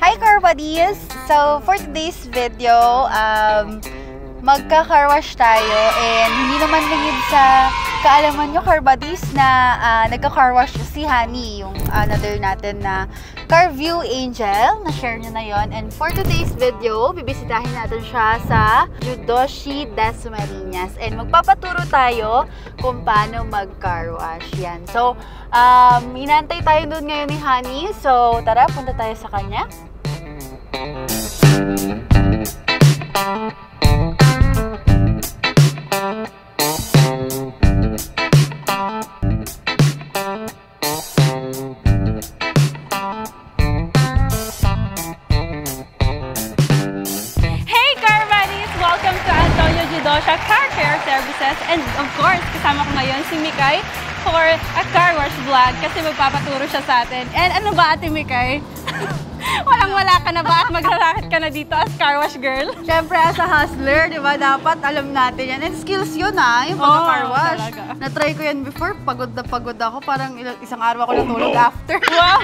Hi car buddies! So for today's video, magka-car wash tayo and hindi naman lingid sa kaalaman nyo car buddies na nagka-car wash si Honey, yung another natin na Carview Angel, na-share nyo na yon. And for today's video, bibisitahin natin siya sa Judoshi Dasmariñas and magpapaturo tayo kung paano mag-car wash yan. So, hinantay tayo doon ngayon ni Honey. So, tara, punta tayo sa kanya. Car Care Services, and of course kasama ko ngayon si Mikay for a car wash vlog kasi magpapaturo siya sa atin. And ano ba Ate Mikay? Walang-wala ka na ba at magrarakit ka na dito as car wash girl? Siyempre as a hustler, di ba, dapat alam natin yan. And skills yun yung pagka-car wash. Na-try ko yan before, pagod na pagod ako, parang isang araw ako natulog after. Wow!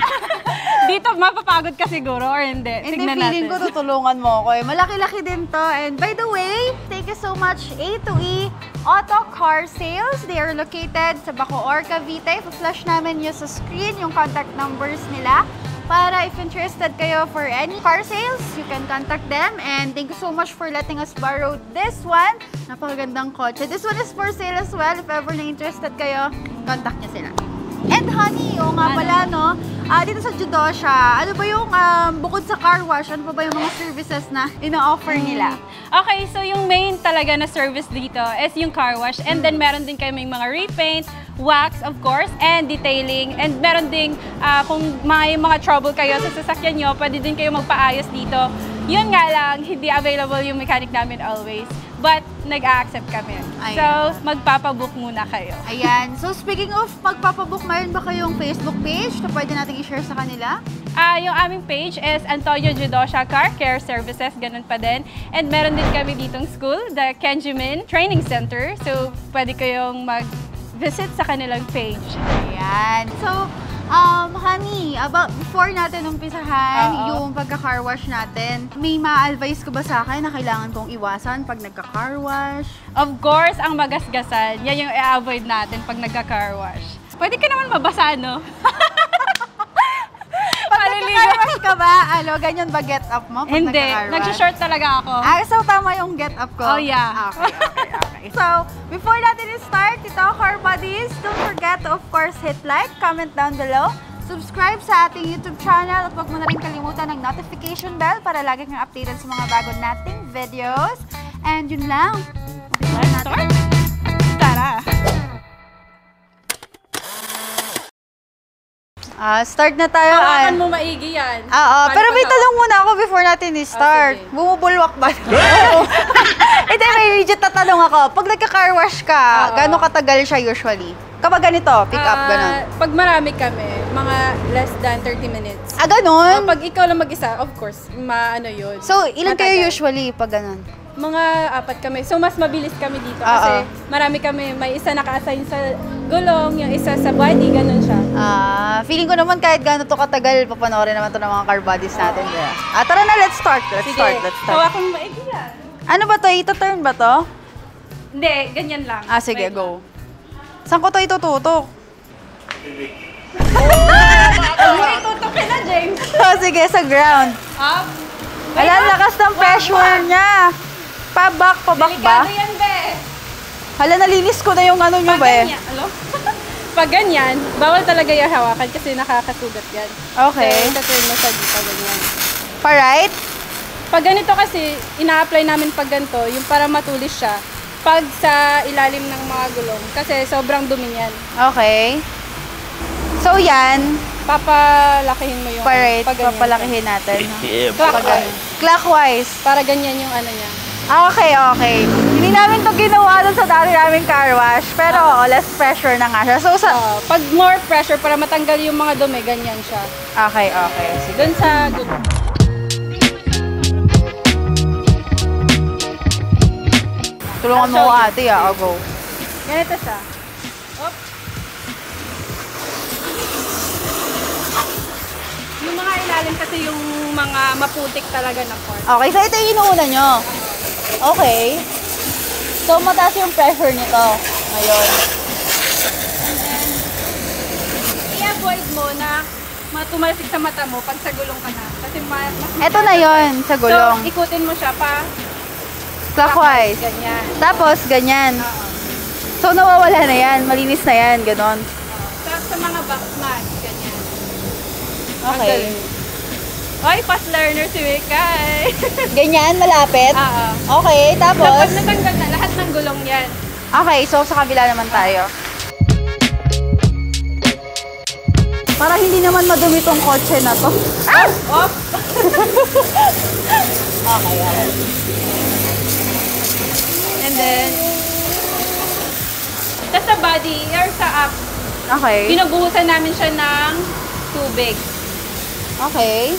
Dito mapapagod ka siguro or hindi? Hindi, feeling ko tutulungan mo ako eh. Malaki-laki din to. And by the way, thank you so much A2E Auto Car Sales. They are located sa Bacoor, Cavite. Pa-flash namin yung sa screen yung contact numbers nila. Para if interested kayo for any car sales, you can contact them. And thank you so much for letting us borrow this one. Napakagandang kotse. This one is for sale as well. If ever na interested kayo, contact niya sila. And Honey, o nga pala, no? Dito sa Judosha, ano ba yung bukod sa car wash, ano pa ba yung mga services na ina-offer nila? Okay, so yung main talaga na service dito is yung car wash. And then meron din kayo mga repaint, wax, of course, and detailing. And meron din, kung may mga trouble kayo sa sasakyan nyo, pwede din kayo magpaayos dito. Yun nga lang, hindi available yung mechanic namin always. But nag-a-accept kami. Ayan. So, magpapabook muna kayo. Ayan. So, speaking of magpapabook, mayroon ba kayong Facebook page na pwede natin i-share sa kanila? Yung aming page is Antonio Judosha Car Care Services, ganun pa din. And meron din kami ditong school, the Kenjimin Training Center. So, pwede kayong mag-visit sa kanilang page. Ayan. So, Honey, before natin umpisahan yung pagka-car wash natin, may ma-advise ko ba sa akin na kailangan kong iwasan pag nagka-car wash? Of course, ang magasgasan. Yan yung i-avoid natin pag nagka-car wash. Pwede ka naman mabasa, no? Pag nagka-car wash ka ba, ganyan ba get up mo pag hindi, nagka-car wash? nag-short talaga ako. So tama yung get up ko? Oh, yeah. Okay. So, before natin start, ito, car buddies, don't forget to, of course, hit like, comment down below, subscribe sa ating YouTube channel, at huwag mo na rin kalimutan ng notification bell para lagi kang updated sa mga bago nating videos. And yun lang. Let's start? Tara! Start na tayo. Hawakan mo maigi yan. Pero may tanong muna ako before natin i-start. Bumubulwak ba? Hindi, may legit na tanong ako. Pag nagka-car wash ka, gano'ng katagal siya usually? Kapag ganito, pick up, gano'n? Pag marami kami, mga less than 30 minutes. Gano'n? Pag ikaw lang mag-isa, of course, yun. So, ilan kayo usually pag gano'n? Mga 4 kami. So, mas mabilis kami dito kasi marami kami. May isa naka-assign sa gulong, yung isa sa body, ganun siya. Feeling ko naman kahit gano'n to katagal, papanoorin naman to ng mga car buddies natin. Tara na, let's start. Let's start. Hawakan mo maigi yan. Ano ba to? Ito-turn ba to? Hindi, ganyan lang. Sige, go. Saan ko to itututok? Itutukin na, James. Sige, sa ground. Up. Alam, lakas ng pressure niya. Pabak ba? Delikado yan, be. Hala, nalinis ko na yung ano nyo, be. Pag ganyan, bawal talaga yung hawakan kasi nakakasugat yan. Okay. So, ito-turn mo siya dito, ganyan. Pa-right? Pag ganito kasi, ina-apply namin pag ganito, yung para matulis siya. Pag sa ilalim ng mga gulong, kasi sobrang dumi yan. Okay. So, yan. Papalakihin mo yung... Pa-right, papalakihin natin. Clockwise. Clockwise. Para ganyan yung ano niya. Okay. Hindi namin to ginawa dun sa dati naming car wash. Pero less pressure na nga siya. So, pag more pressure, para matanggal yung mga dumi, ganyan siya. Okay. Sige. Dun sa gulong. Tulungan mo ko ate, go. Ganito siya. Op. Yung mga ilalim kasi yung mga maputik talaga na part. Okay, so ito yung inuuna nyo. Okay. So, mataas yung pressure nito ngayon. And then, i-avoid mo na matumalsik sa mata mo pag sa gulong ka na. Kasi mas Ito na yon sa gulong. So, ikutin mo siya pa. Clockwise. Ganyan. Tapos, ganyan. Oo. So, nawawala na yan. Malinis na yan. Ganon. Tapos sa mga box mat, ganyan. Okay. Hoy, fast learner si Mikay. Ganyan, malapit. Oo. Okay, So, tapos. pag natanggal na, lahat ng gulong yan. Okay, so sa kabila naman tayo. Para hindi naman madumi tong kotse na to. Ah! Off! Okay, okay. And then, tapos sa body or sa up, Okay. binubuhusan namin siya ng tubig. Okay.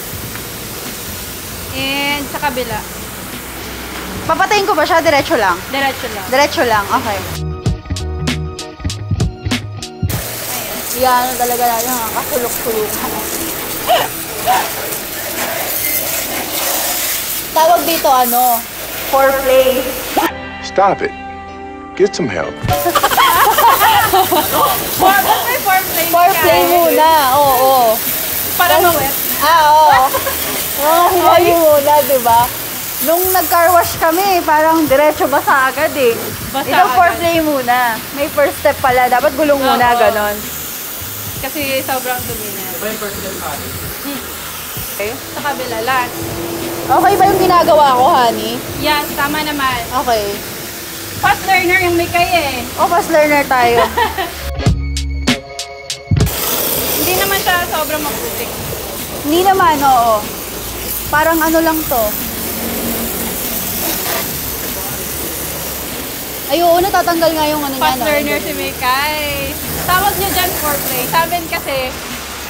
And sa kabila, Papatayin ko ba siya? Diretso lang. diretso lang. Diretso lang, okay. Yan talaga natin ang kasulok-sulukan. Tawag dito ano? Foreplay. Stop it. Get some help. May foreplay. Foreplay muna, oo. Para mawet. Oo. Mga hilayo muna, di ba? Nung nag-car wash kami, parang diretso basa agad eh. Basa Ito agad. foreplay muna. May first step pala. Dapat gulong muna, Oo. ganon. Kasi sobrang dumi na. Okay. Sa kabila, last. Okay ba yung ginagawa ko, honey? Yes, tama naman. Okay. Fast learner yung Mikay eh. O, fast learner tayo. Hindi naman siya sobrang maputik. Hindi naman, oo. Parang ano lang to. Ay, oo, natatanggal nga yung ano niya. Fast learner si Mikay. Tawag niya dyan foreplay. Sa amin kasi,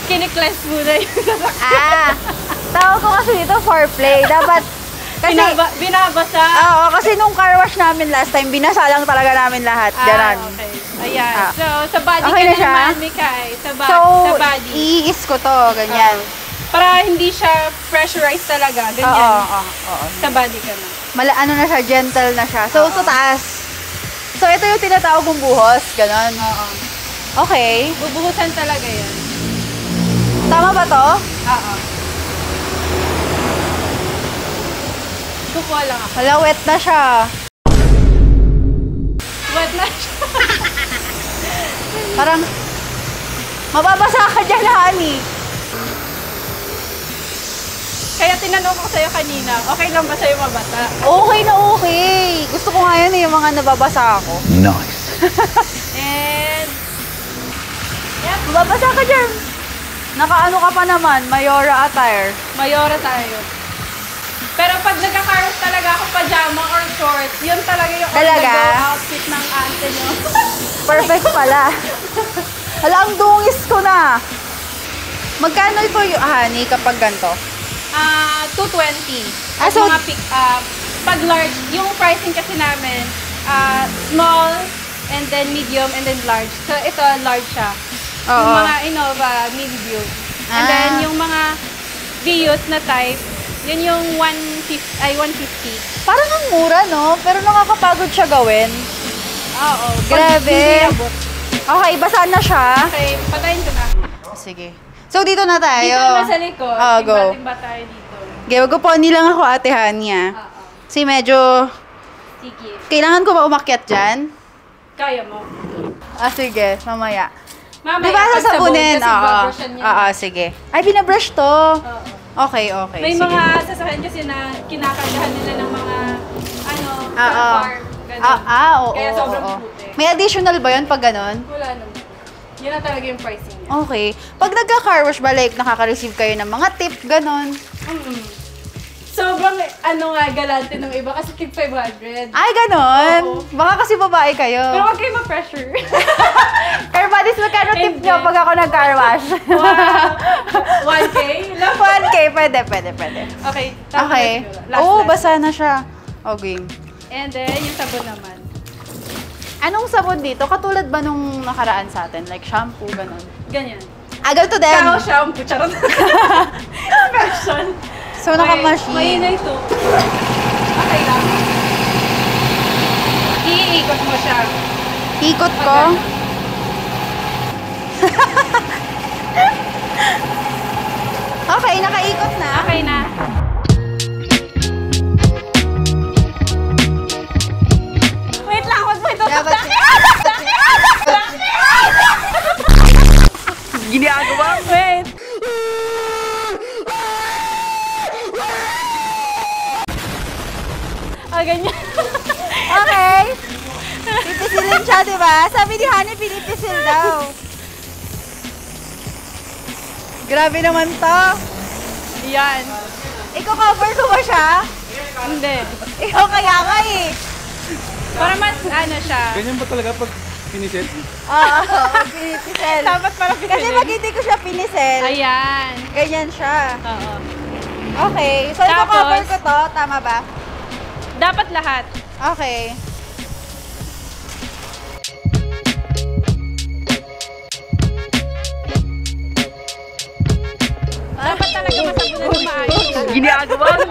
kinikles muna yung Ah! Tawag ko kasi dito foreplay. Dapat, kasi, binabasa. oo, kasi nung car wash namin last time, binasa lang talaga namin lahat. Ganon. Okay. Ayan. Ah. So, sa body Okay ka na siya? naman, Mikay. So, sa body. iis ko to, ganyan. Para hindi siya pressurized talaga. Oo, Ganyan. oo. Sa body ka na. Ano na siya, gentle na siya. So, sa taas. So, ito yung tinatawag kong buhos. Ganon. Oo. Okay. Bubuhusan talaga yan. Tama ba to? Oo. Kukuha lang ako. Hala, wet na siya. Wet na siya. Parang, mababasa ka dyan, honey. Kaya tinanong ko sa'yo kanina, okay lang ba sa'yo mabasa? Okay na okay. Gusto ko nga yun eh, yung mga nababasa ako. Nice. And, yep, Mababasa ka dyan. Nakaano ka pa naman, Mayora attire. mayora tayo. Pero pag nagka-carve talaga ako pajama or shorts, yun talaga yung Talaga? on-the-go outfit ng ate nyo. Perfect pala. Hala, ang dungis ko na. Magkano ito yung honey kapag ganito? 220. Ah, so- mga pick up. Pag large, yung pricing kasi namin, small, and then medium, and then large. So, ito, large siya. Yung Oo. mga Innova, medium. And Ah. then, yung mga Vios na type, yun yung 150. Parang ang mura, no? Pero nakakapagod siya gawin. Oo. Grabe. Hindi abot. Okay, basa na siya. Okay, patayin ko na. Sige. So, dito na tayo. Dito naman sa likod. Go. Timba tayo dito. Okay, wag lang ako, ate Hani, ah. Oo. Kasi medyo, Sige. kailangan ko ba umakyat dyan? Kaya mo. Sige, mamaya. Mamaya, Di ba pag sasabunin? sabon, kasi babrushan niya. Oo, sige. Ay, binabrush to. Oo. Okay, okay. May sige. mga sasakyan kasi na kinakargahan nila ng mga, sa Oo. farm. Ganun. Oo, Kaya sobrang oo. puti. May additional ba yun pag ganun? Wala naman. Yun na talaga yung pricing niya. Okay. Pag nagka-car wash ba, like, nakaka-receive kayo ng mga tip, ganun? Sobrang, galante ng iba kasi tig 500. Ay, ganun? Oo. Baka kasi babae kayo. Pero huwag kayo ma-pressure. Car buddies, magkano tip Hindi. nyo pag ako nag-car wash? Wow. 1K? Lang. 1K, pwede. Okay. tapos Okay. last, Oo, last. basa na siya. Okay. And then, yung sabon naman. Anong sabon dito? Katulad ba nung nakaraan sa atin? Like shampoo, ganun? Ganyan. Agal to them. Kao shampoo, charot. Version. So, naka-machine. Mainay to. Okay lang. Iikot mo siya. Ikot ko. Okay, nakaikot na. Okay na. Wait lang, wag mo ito. Dapat Ginagawa. Wait. Ganyan. Okay. Pipisilin siya, di ba? Sabi ni Honey, pinipisil daw. Grabe naman to. Yan. Iko-cover ko ba siya? Hindi. Ikaw kaya nga eh. Para mas ano siya. Ganyan ba talaga pag pinisit? Oo, pinipisil. Dapat para Kasi pisilin. pag hindi ko siya pinisil, Ayan. ganyan siya. Oo. Okay. So, Tapos, iko-cover ko to. Tama ba? Dapat lahat. Okay. Dapat talaga masabunan ng maayos. Ginagawa mo.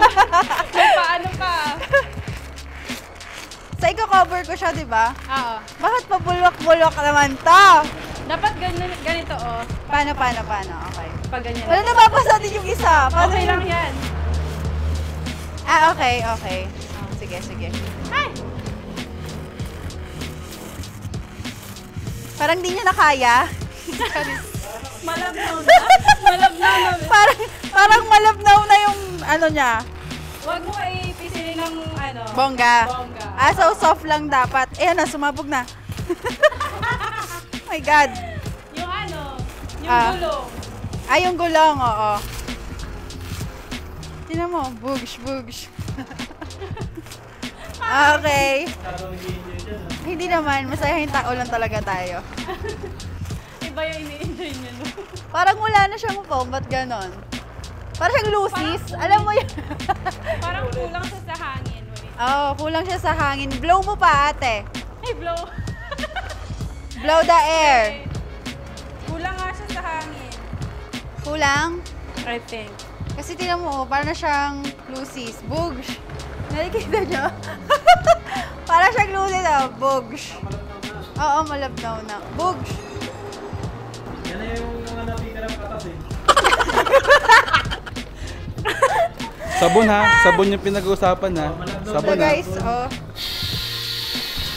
Paano pa? So, iko-cover ko siya, di ba? Oo. Bakit pa bulwak-bulwak naman to? Dapat ganito, oh. Paano? Okay. Pag ganyan. Wala nababasa din yung isa. Paano Okay yun? lang yan. Ah, okay. Sige. Ay! Parang di niya na kaya. Malabnaw na. Malabnaw na. Parang malabnaw na yung ano niya. Huwag mo ipisilin ng ano. Bongga. Bongga. Ah, so soft lang dapat. Ayan na, sumabog na. Oh my God. Yung ano, yung Ah. gulong. Ah, yung gulong, oo. Tingnan mo, bugs. Okay. Hindi naman, masayang tao lang talaga tayo. Iba yung ini-enjoy niya, no? Parang wala na siyang foam, ba't ganon? Parang siyang Lucy's, alam mo yun. Parang kulang siya sa hangin. Wait. Oo, kulang siya sa hangin. Blow mo pa, ate. Ay, blow. Blow the air. Okay. Kulang nga siya sa hangin. Kulang? I think. Kasi tingnan mo, parang na siyang Lucy's. Bugs. Nakikita niyo? Parang siyang Lucy's, bugs. Oo, malabnaw na. Bugs. Yan na yung mga natitirang katas eh. Sabon ha? Sabon yung pinag-uusapan ha? Sabon So ha? guys, oh.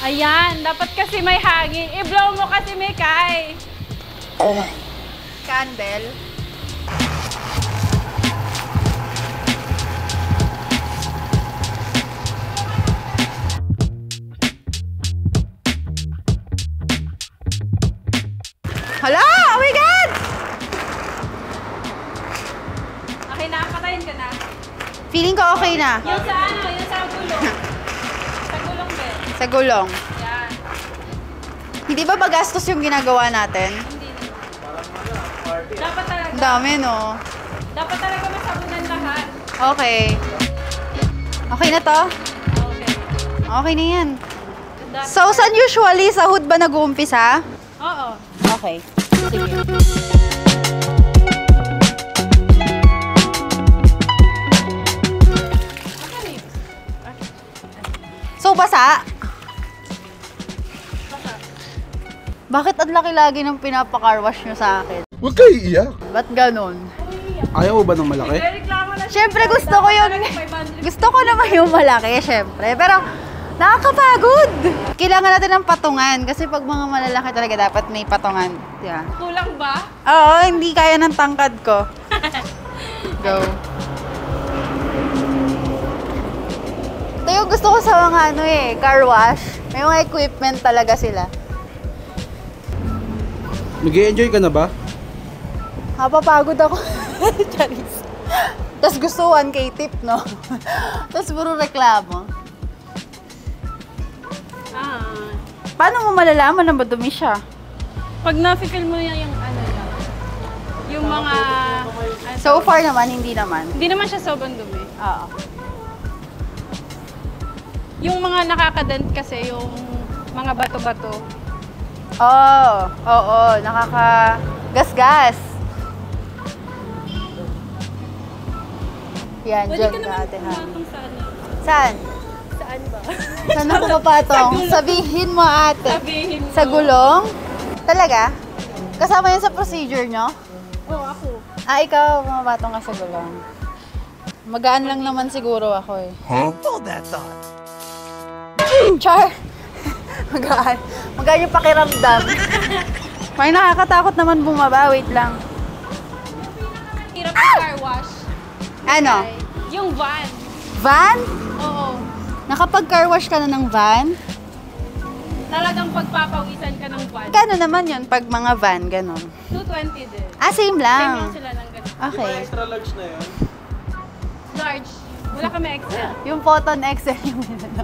Ayan, dapat kasi may hangin. I-blow mo kasi may kay. Candle. Hala! Oh my God! Okay na, patayin ka na. Feeling ko okay na. Yung sa ano, yung sa gulong. Sa gulong, be. Sa gulong. Yan. Hindi ba magastos yung ginagawa natin? Hindi na. Dapat talaga. Ang dami, no? Dapat talaga masabunan lahat. Okay. Okay na to? Okay. Okay na yan. Dapat- So, saan usually? Sa hood ba nag-uumpisa? Oo. Okay. Sige. So, basa? Bakit ang laki lagi ng pinapa-car wash nyo sa akin? Huwag kayo iiyak. Ba't ganon? Ayaw mo ba ng malaki? Reklamo na siya. Siyempre, gusto ko yun. Gusto ko naman yung malaki, siyempre. Pero, nakakapagod. Kailangan natin ng patungan. Kasi pag mga malalaki talaga, dapat may patungan. Yeah. Kulang ba? Oo, hindi kaya ng tangkad ko. Go. Ito yung gusto ko sa mga car wash. May mga equipment talaga sila. Nag-i-enjoy ka na ba? Napapagod ako. Charis. Tapos gusto 1K tip, no? Tapos puro reklamo. Ah. Paano mo malalaman na madumi siya? Pag na-feel mo yan yung ano yan. Yung mga... ano, So far naman, hindi naman. hindi naman siya sobrang dumi. Oo. Yung mga nakakadent kasi, yung mga bato-bato. Oo, nakaka-gas-gas. Yan, Pwede dyan ka ka naman ate Han. pumatong sa ano. Saan? Saan ba? Saan ako papatong? Sabihin mo ate. Sabihin mo. Sa gulong? Talaga? Kasama yan sa procedure nyo? Oo, ako. Ikaw, pumapatong ka sa gulong. Magaan lang naman siguro ako eh. Hold that thought. Char! Magaan. Magaan yung pakiramdam. May nakakatakot naman bumaba. Wait lang. Hirap sa car wash. Ano? Yung van. Van? Oo. Nakapag-car wash ka na ng van? Talagang pagpapawisan ka ng van. Kano naman yun pag mga van, ganun? 220 din. Ah, same Same lang. lang sila ng ganun. Okay. Extra large na yun. Large. Wala kami XL. Yung Photon XL yung ano.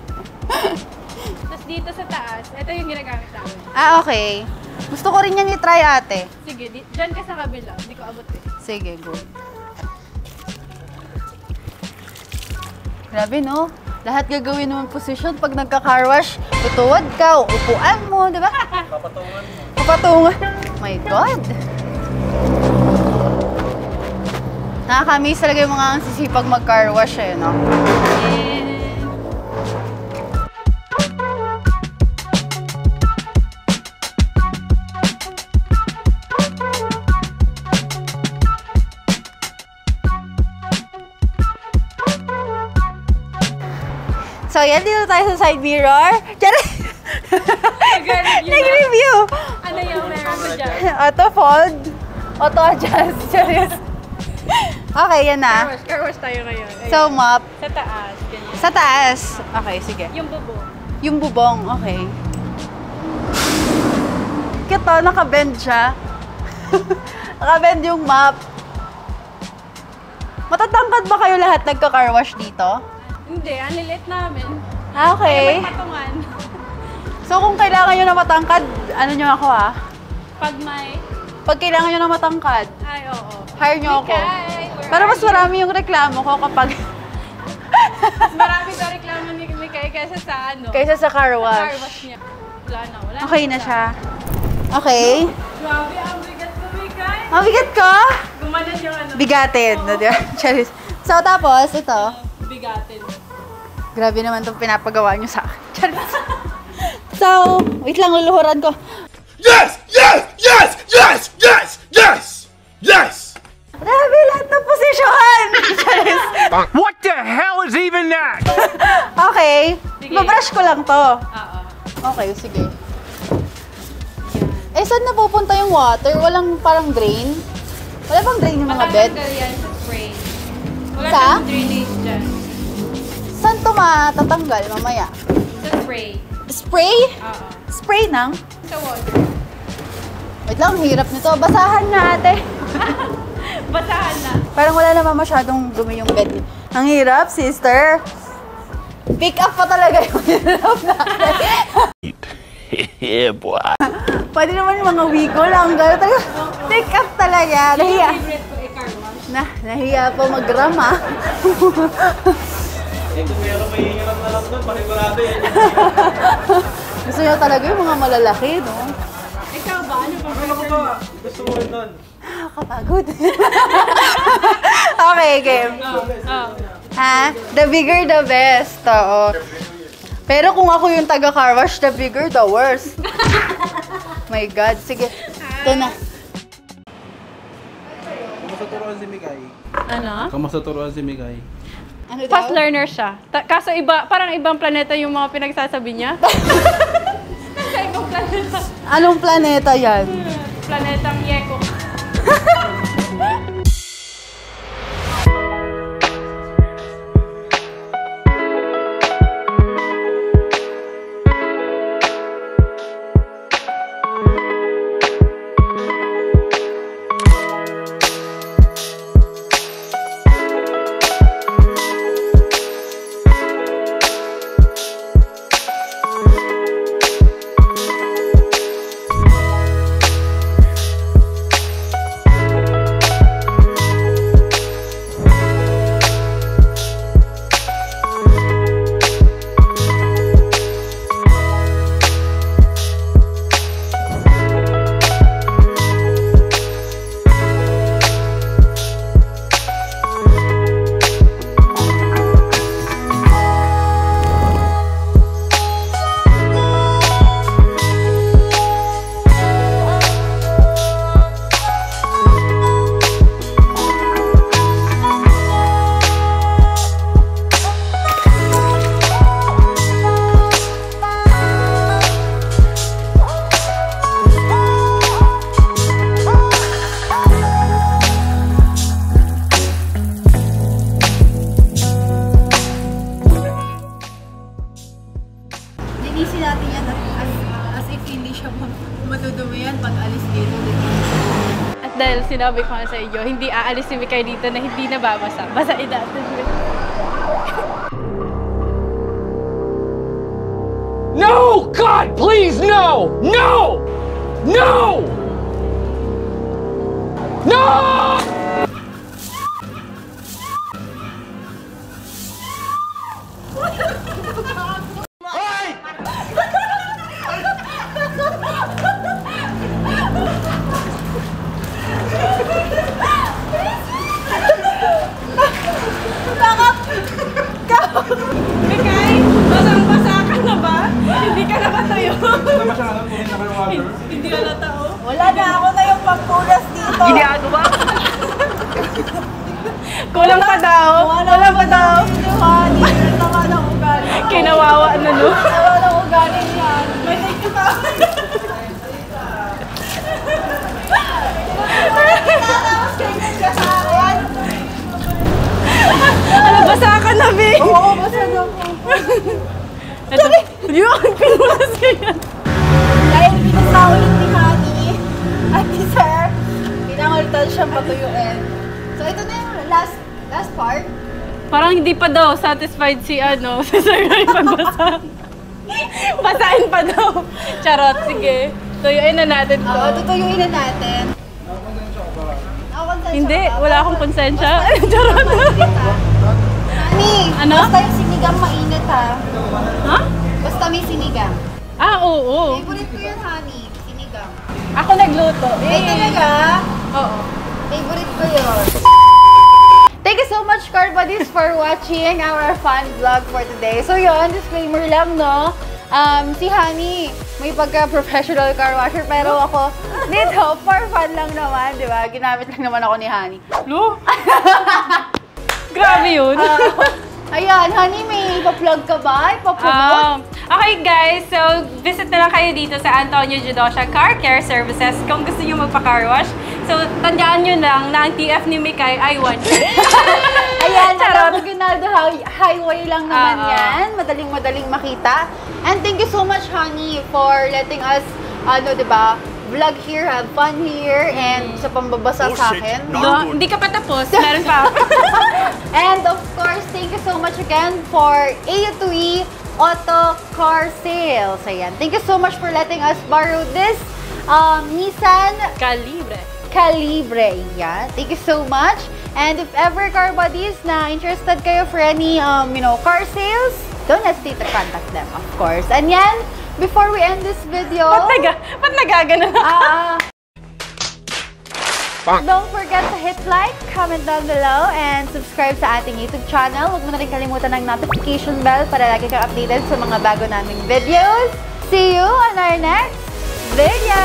Tapos dito sa taas, ito yung ginagamit namin. Ah, okay. Gusto ko rin yan i-try ate. Sige, dyan ka sa kabila. Hindi ko abot eh. Sige, go. Grabe, no? Lahat gagawin mo ang position pag nagka-car wash. Tutuwad ka, upuan mo, di ba? Papatungan mo. Papatungan. My God! Nakakamiss talaga yung mga ang sisipag mag-car wash eh, no? So, yan, dito tayo sa side mirror. Charay! Nag-review! Ano yung meron ko dyan? Auto fold. Auto adjust. Serious. Okay, yan na. Car wash tayo ngayon. Ayun. So, mop. Sa taas, ganyan. Sa taas. Okay, sige. Yung bubo. Yung bubong, okay. Kito, nakabend siya. Nakabend yung mop. Matatangkad ba kayo lahat nagka-car wash dito? Hindi, ang lilit namin. Ah, okay. May patungan. So, kung kailangan nyo na matangkad, ano nyo ako ah? Pag may... Pag kailangan nyo na matangkad, Ay, oo. hire nyo ako. Mikay, Pero mas marami yung reklamo ko kapag Mas marami ka reklamo ni Mikay kaysa sa ano. kaysa sa car Car wash. wash niya. Wala na, wala Okay na siya. Okay. Grabe, ang bigat ko, Mikay. Mabigat ko? Gumanan yung ano. Bigatin. No, di ba? Charis. So, tapos, ito. Bigatin. Grabe naman itong pinapagawa nyo sa akin. Charis. So, wait lang, luluhuran ko. Yes! Yes! Yes! Yes! Yes! Yes! Yes! Grabe lahat ng posisyon! Charis. What the hell is even that? Okay. Sige. Babrush ko lang to. Oo. Okay, sige. Eh, saan napupunta yung water? Walang parang drain? Wala bang drain yung mga bed? Matatanggal yan sa spray. Wala Sa? siyang drainage dyan. Saan to matatanggal mamaya? Sa spray. Spray? Oo. Spray nang? Sa water. Wait lang, hirap nito. Basahan na ate. Basahan na. Parang wala naman masyadong dumi yung bed niya. Ang hirap, sister. Pick up pa talaga yung hirap natin. Yeah, boy. Pwede naman yung mga wigo lang. Gano'n talaga. Pick up talaga. Nahiya. Favorite ko car wash. Nahiya po mag-ram ah. Eh kung meron may hirap na lang doon, pakikurado yan. Gusto niya talaga yung mga malalaki, no? Ikaw ba? Ano ba? Ano ko ba? Gusto mo rin doon? Nakakapagod. Okay, game. Oo. Ha? The bigger, the best. Oo. Pero kung ako yung taga-car wash, the bigger, the worst. My God. Sige. Ito na. Kamusta turuan si Mikay? Ano? Kamusta turuan si Mikay? Ano daw? Fast learner siya. Kaso parang ibang planeta yung mga pinagsasabi niya. Nasa ibang planeta. Anong planeta yan? Planetang Yeko. sinabi ko nga sa inyo, hindi aalis si Mikay dito na hindi nababasa. Basain natin. No! God, please, no! No! No! No! Mikay, basang-basa ka na ba? Hindi ka nakatayo. Tama siya, alam, kunin na kayo water. Hindi ka natao. Wala na, ako na yung pagpunas dito. Ginagawa? Kulang pa daw. Kulang pa daw. Honey, tama ng ugali. Kinawawa na, no? Tama ng ugali niya. May thank you pa. Tapos ganyan ka sa akin. Ano, basa ka na, Bi? Oo, basta na ako. Ito. Yun, pinulas ka yan. Dahil pinasawin ni Honey at ni Sir, pinangulitan siyang patuyuin. So ito na yung last part. Parang hindi pa daw satisfied si si Sir Ray pagbasa. Basahin pa daw. Charot, sige. Tuyuin na natin to. Oo, tutuyuin na natin. Hindi, wala akong konsensya. Charot. Honey, Ano? basta yung sinigang mainit ha. Ha? Basta may sinigang. Ah, oo. Favorite ko yun, Honey. Sinigang. Ako nagluto. Ay, talaga? Oo. Favorite ko yun. Thank you so much, Car Buddies, for watching our fun vlog for today. So yun, disclaimer lang, no? Si Honey, may pagka-professional car washer, pero ako, dito, for fun lang naman, di ba? Ginamit lang naman ako ni Honey. Lo? Grabe yun. Ayan, Honey, may ipa-plug ka ba? Ipa-promote? Okay guys, so visit na lang kayo dito sa Antonio Judosha Car Care Services kung gusto nyo magpa-car wash. So, tandaan nyo lang na ang TF ni Mikay ay 1. Ayan, Charot. Aguinaldo Highway lang naman yan. Madaling-madaling makita. And thank you so much, Honey, for letting us, diba, vlog here, have fun here, and sa pambabasa sa akin. No, hindi ka pa tapos. Meron pa. And of course, thank you so much again for A2E Auto Car Sales. Ayan. Thank you so much for letting us borrow this Nissan Calibre. Yeah. Thank you so much. And if ever, Car Buddies, na interested kayo for any, car sales, don't hesitate to contact them, of course. And yan, before we end this video, Ba't nagagano na? don't forget to hit like, comment down below, and subscribe sa ating YouTube channel. Huwag mo na rin kalimutan ng notification bell para lagi kang updated sa mga bago naming videos. See you on our next video!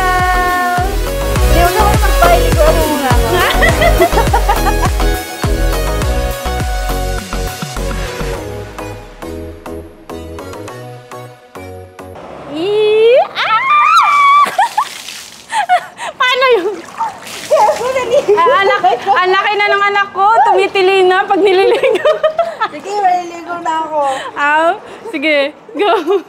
Hindi mo naman magpahiligo muna ako. Paano yun? Ang laki na ng anak ko. Tumitili na pag nililigo. Sige, maliligo na ako. Sige, go.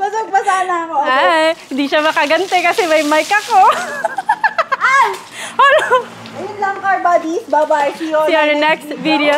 Basag-basa na ako. Ay, hindi siya makagante kasi may mic ako. Ayun lang, Car Buddies. Bye-bye. See you See you on the next video.